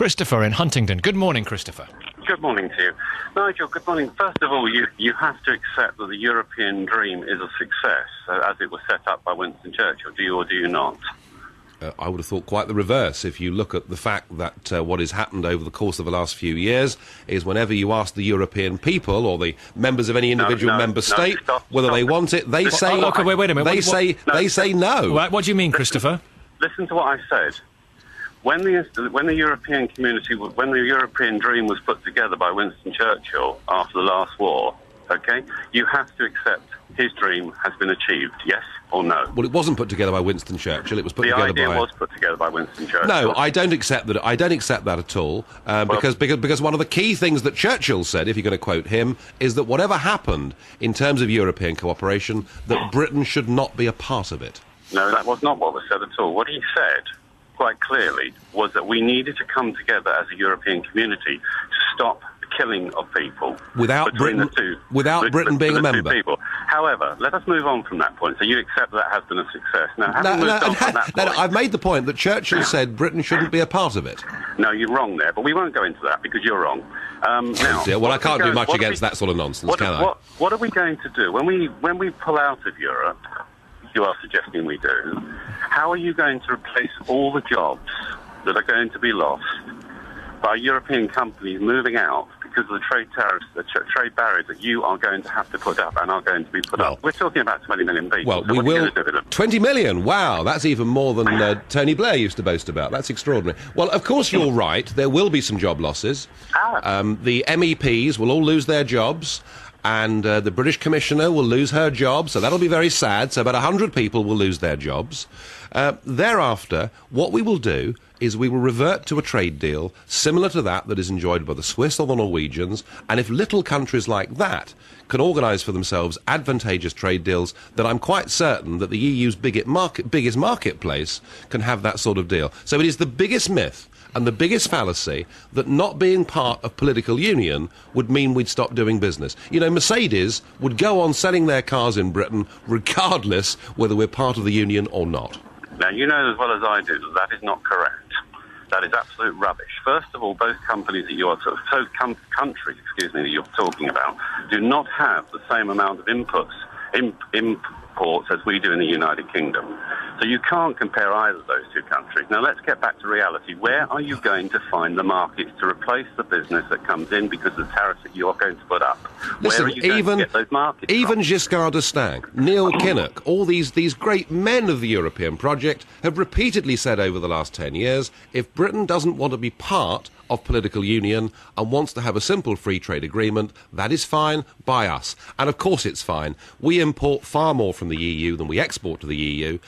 Christopher in Huntingdon. Good morning, Christopher. Good morning to you. Nigel, good morning. First of all, you have to accept that the European dream is a success, as it was set up by Winston Churchill. Do you or do you not? I would have thought quite the reverse. If you look at the fact that what has happened over the course of the last few years is whenever you ask the European people or the members of any individual member state whether they want it, they say wait a minute. They say no. What do you mean, Christopher? Listen to what I said. When the European community, when the European dream was put together by Winston Churchill after the last war, okay, you have to accept his dream has been achieved, yes or no? Well, it wasn't put together by Winston Churchill. It was put together by... The idea was put together by Winston Churchill. No, I don't accept that. I don't accept that at all. Because one of the key things that Churchill said, if you're going to quote him, is that whatever happened in terms of European cooperation, that Britain should not be a part of it. No, that was not what was said at all. What he said, quite clearly, was that we needed to come together as a European community to stop the killing of people without Britain being a member. People. However, let us move on from that point. So you accept that has been a success. Now, I've made the point that Churchill said Britain shouldn't be a part of it. No, you're wrong there, but we won't go into that because you're wrong. Well, I can't do much against that sort of nonsense, can I? What are we going to do when we pull out of Europe? You are suggesting we do. How are you going to replace all the jobs that are going to be lost by European companies moving out because of the trade tariffs, the trade barriers that you are going to have to put up and are going to be put up? We're talking about 20 million people. Well, we will. 20 million? Wow, that's even more than Tony Blair used to boast about. That's extraordinary. Well, of course you're right. There will be some job losses. The MEPs will all lose their jobs. And the British Commissioner will lose her job, so that'll be very sad. So about 100 people will lose their jobs. Thereafter, what we will do is we will revert to a trade deal similar to that is enjoyed by the Swiss or the Norwegians, and if little countries like that can organise for themselves advantageous trade deals, then I'm quite certain that the EU's biggest marketplace can have that sort of deal. So it is the biggest myth and the biggest fallacy that not being part of political union would mean we'd stop doing business. You know, Mercedes would go on selling their cars in Britain regardless whether we're part of the union or not. Now, you know as well as I do that that is not correct. That is absolute rubbish. First of all, both countries that you're talking about do not have the same amount of imports as we do in the United Kingdom. So you can't compare either of those two countries. Now let's get back to reality. Where are you going to find the markets to replace the business that comes in because of the tariffs that you are going to put up? Listen, where are you going to get those markets even from? Giscard d'Estaing, Neil Kinnock, all these great men of the European project have repeatedly said over the last 10 years, if Britain doesn't want to be part of political union and wants to have a simple free trade agreement, that is fine by us. And of course it's fine. We import far more from the EU than we export to the EU.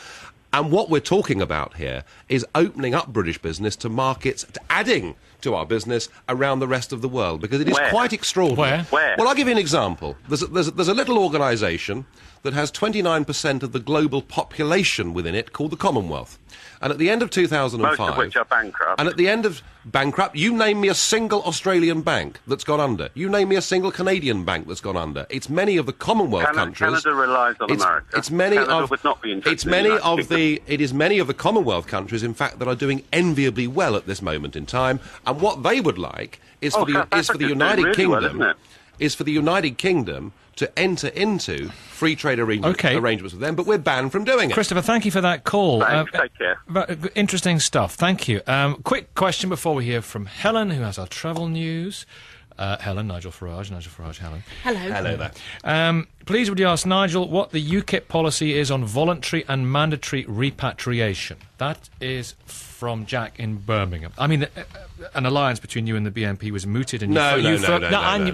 And what we're talking about here is opening up British business to markets, adding to our business around the rest of the world, because it is quite extraordinary. Where? Well, I'll give you an example. There's a little organisation that has 29% of the global population within it called the Commonwealth. And at the end of 2005... Most of which are bankrupt. And at the end of bankrupt, you name me a single Australian bank that's gone under. You name me a single Canadian bank that's gone under. It's many of the Commonwealth countries... Canada relies on America. Canada would not be interested It is many of the Commonwealth countries, in fact, that are doing enviably well at this moment in time. And what they would like is for the United Kingdom... is for the United Kingdom to enter into free trade arrangements with them, but we're banned from doing it. Christopher, thank you for that call. Thanks, take care. Interesting stuff, thank you. Quick question before we hear from Helen, who has our travel news. Helen, Nigel Farage, Helen. Hello. Hello there. Please would you ask Nigel what the UKIP policy is on voluntary and mandatory repatriation? That is from Jack in Birmingham. I mean, an alliance between you and the BNP was mooted, and no,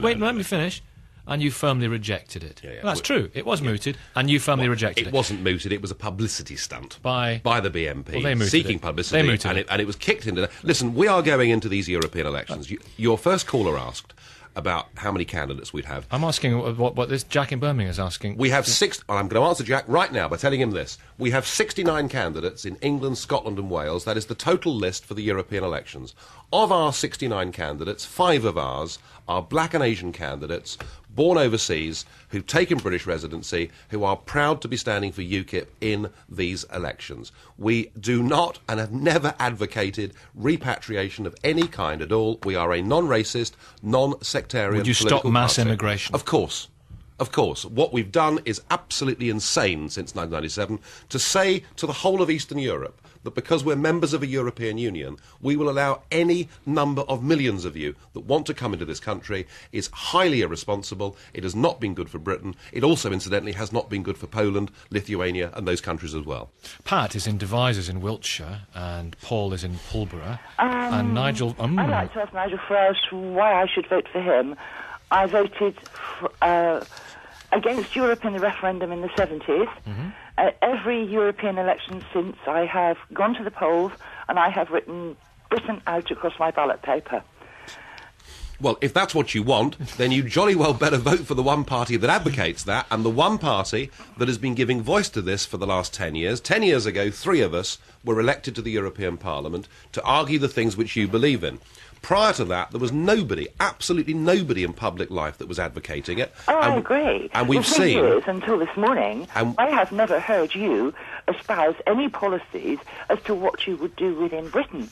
wait, let me finish. And you firmly rejected it. Yeah. That's true. It was mooted, and you firmly rejected it. It wasn't mooted. It was a publicity stunt by the BNP, well, they mooted seeking it. publicity, They mooted and it was kicked into. Listen, we are going into these European elections. Your first caller asked about how many candidates we'd have. I'm asking what this Jack in Birmingham is asking. We have Well, I'm going to answer Jack right now by telling him this. We have 69 candidates in England, Scotland and Wales. That is the total list for the European elections. Of our 69 candidates, 5 of ours are black and Asian candidates, born overseas, who've taken British residency, who are proud to be standing for UKIP in these elections. We do not and have never advocated repatriation of any kind at all. We are a non-racist, non-sectarian Would you political stop mass party. immigration? Of course. Of course. What we've done is absolutely insane since 1997 to say to the whole of Eastern Europe that because we're members of a European Union, we will allow any number of millions of you that want to come into this country is highly irresponsible. It has not been good for Britain. It also, incidentally, has not been good for Poland, Lithuania and those countries as well. Pat is in Devizes in Wiltshire, and Paul is in Pulborough, and Nigel... I'd like to ask Nigel Farage why I should vote for him. I voted against Europe in the referendum in the 70s. Mm-hmm. Every European election since, I have gone to the polls and I have written Britain out across my ballot paper. Well, if that's what you want, then you jolly well better vote for the one party that advocates that, and the one party that has been giving voice to this for the last 10 years. 10 years ago, 3 of us were elected to the European Parliament to argue the things which you believe in. Prior to that, there was nobody, absolutely nobody in public life that was advocating it. Oh, I agree. And we've seen... The thing is, until this morning, I have never heard you espouse any policies as to what you would do within Britain.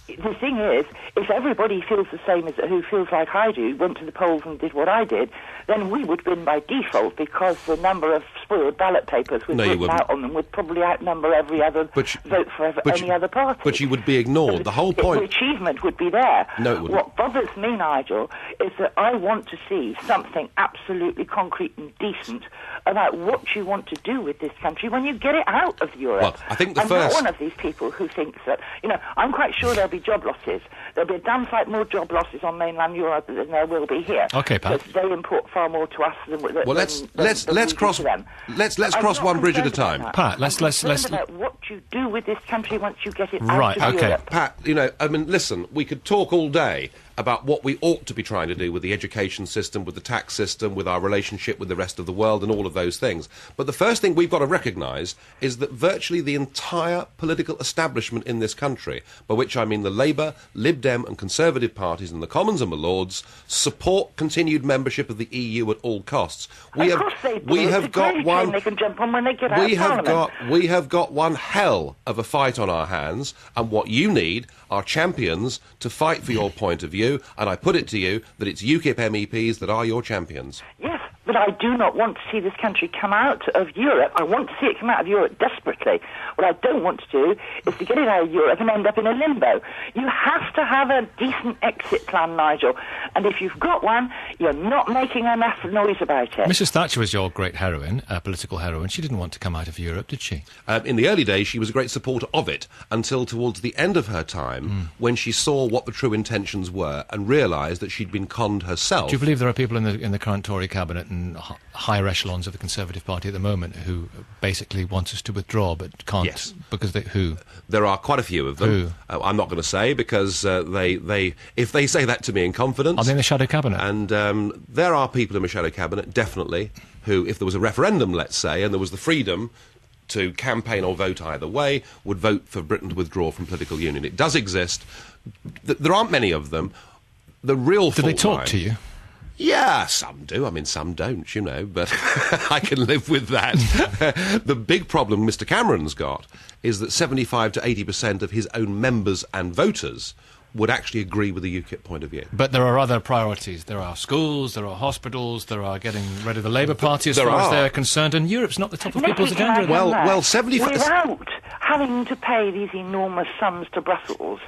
The thing is, if everybody feels the same as who feels like I do, went to the polls and did what I did, then we would win by default because the number of spoiled ballot papers with written out on them would probably outnumber every other vote for any other party. But you would be ignored. The whole point... The achievement would be there. No, it wouldn't. What bothers me, Nigel, is that I want to see something absolutely concrete and decent about what you want to do with this country when you get it out of Europe. Well, I think I'm not one of these people who thinks that, I'm quite sure there'll be job losses. There'll be a damn sight more job losses on mainland Europe than there will be here. Okay, Pat. Because they import far more to us than let's cross one bridge at a time. Pat, let's about what you do with this country once you get it out of Europe. Pat, listen, we could talk all day about what we ought to be trying to do with the education system, with the tax system, with our relationship with the rest of the world and all of those things. But the first thing we've got to recognise is that virtually the entire political establishment in this country, by which I mean the Labour, Lib Dem and Conservative parties and the Commons and the Lords, support continued membership of the EU at all costs. We have got one hell of a fight on our hands, and what you need are champions to fight for your point of view, and I put it to you that it's UKIP MEPs that are your champions. Yes, but I do not want to see this country come out of Europe. I want to see it come out of Europe desperately. What I don't want to do is to get it out of Europe and end up in a limbo. You have to have a decent exit plan, Nigel, and if you've got one, you're not making enough noise about it. Mrs. Thatcher was your great heroine, political heroine. She didn't want to come out of Europe, did she? In the early days, she was a great supporter of it, until towards the end of her time, when she saw what the true intentions were and realised that she'd been conned herself. Do you believe there are people in the current Tory cabinet and higher echelons of the Conservative Party at the moment who basically want us to withdraw but can't? Yes. Because who? There are quite a few of them. Who? I'm not going to say because if they say that to me in confidence... Are they in the shadow cabinet? And there are people in the shadow cabinet, definitely, who, if there was a referendum, let's say, and there was the freedom to campaign or vote either way, would vote for Britain to withdraw from political union. It does exist. There aren't many of them. The real Do they talk to you? Yeah, some do. I mean, some don't, but I can live with that. The big problem Mr. Cameron's got is that 75 to 80% of his own members and voters would actually agree with the UKIP point of view. But there are other priorities. There are schools, there are hospitals, there are getting rid of the Labour Party as far as they're concerned, and Europe's not the top of people's agenda. Well, 75... Without having to pay these enormous sums to Brussels,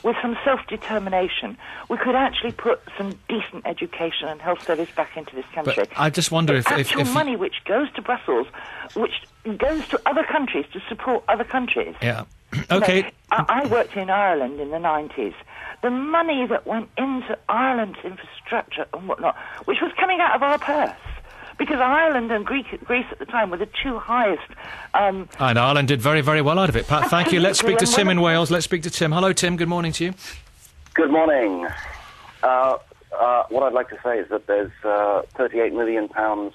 with some self-determination, we could actually put some decent education and health service back into this country. But I just wonder if money which goes to Brussels, which goes to other countries to support other countries. Yeah. Okay. I worked in Ireland in the 90s. The money that went into Ireland's infrastructure and whatnot, which was coming out of our purse, because Ireland and Greece at the time were the two highest... and Ireland did very, very well out of it. Pat, thank you. Let's speak to Tim in Wales. Let's speak to Tim. Hello, Tim. Good morning to you. Good morning. What I'd like to say is that there's £38 million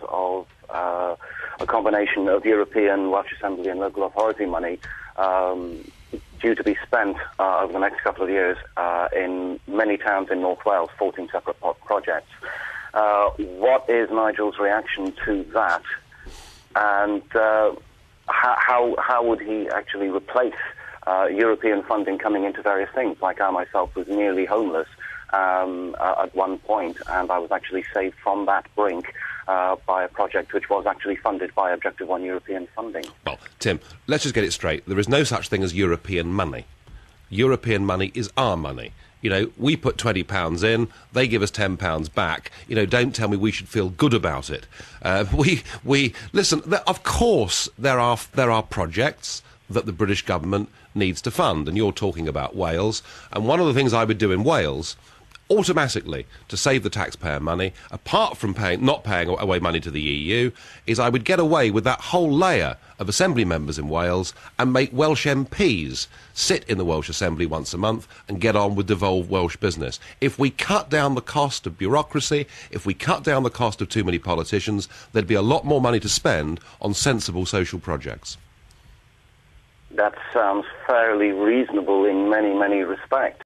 of a combination of European, Welsh Assembly and local authority money due to be spent over the next couple of years in many towns in North Wales, 14 separate projects. What is Nigel's reaction to that? And how would he actually replace European funding coming into various things? Like I myself was nearly homeless at one point, and I was actually saved from that brink by a project which was actually funded by Objective One European funding. Well, Tim, let's just get it straight. There is no such thing as European money. European money is our money. You know, we put £20 in, they give us £10 back. You know, don't tell me we should feel good about it. We listen. Of course, there are projects that the British government needs to fund, and you're talking about Wales. And one of the things I would do in Wales, automatically, to save the taxpayer money, apart from not paying away money to the EU, is I would get away with that whole layer of Assembly members in Wales and make Welsh MPs sit in the Welsh Assembly once a month and get on with devolved Welsh business. If we cut down the cost of bureaucracy, if we cut down the cost of too many politicians, there'd be a lot more money to spend on sensible social projects. That sounds fairly reasonable in many, many respects.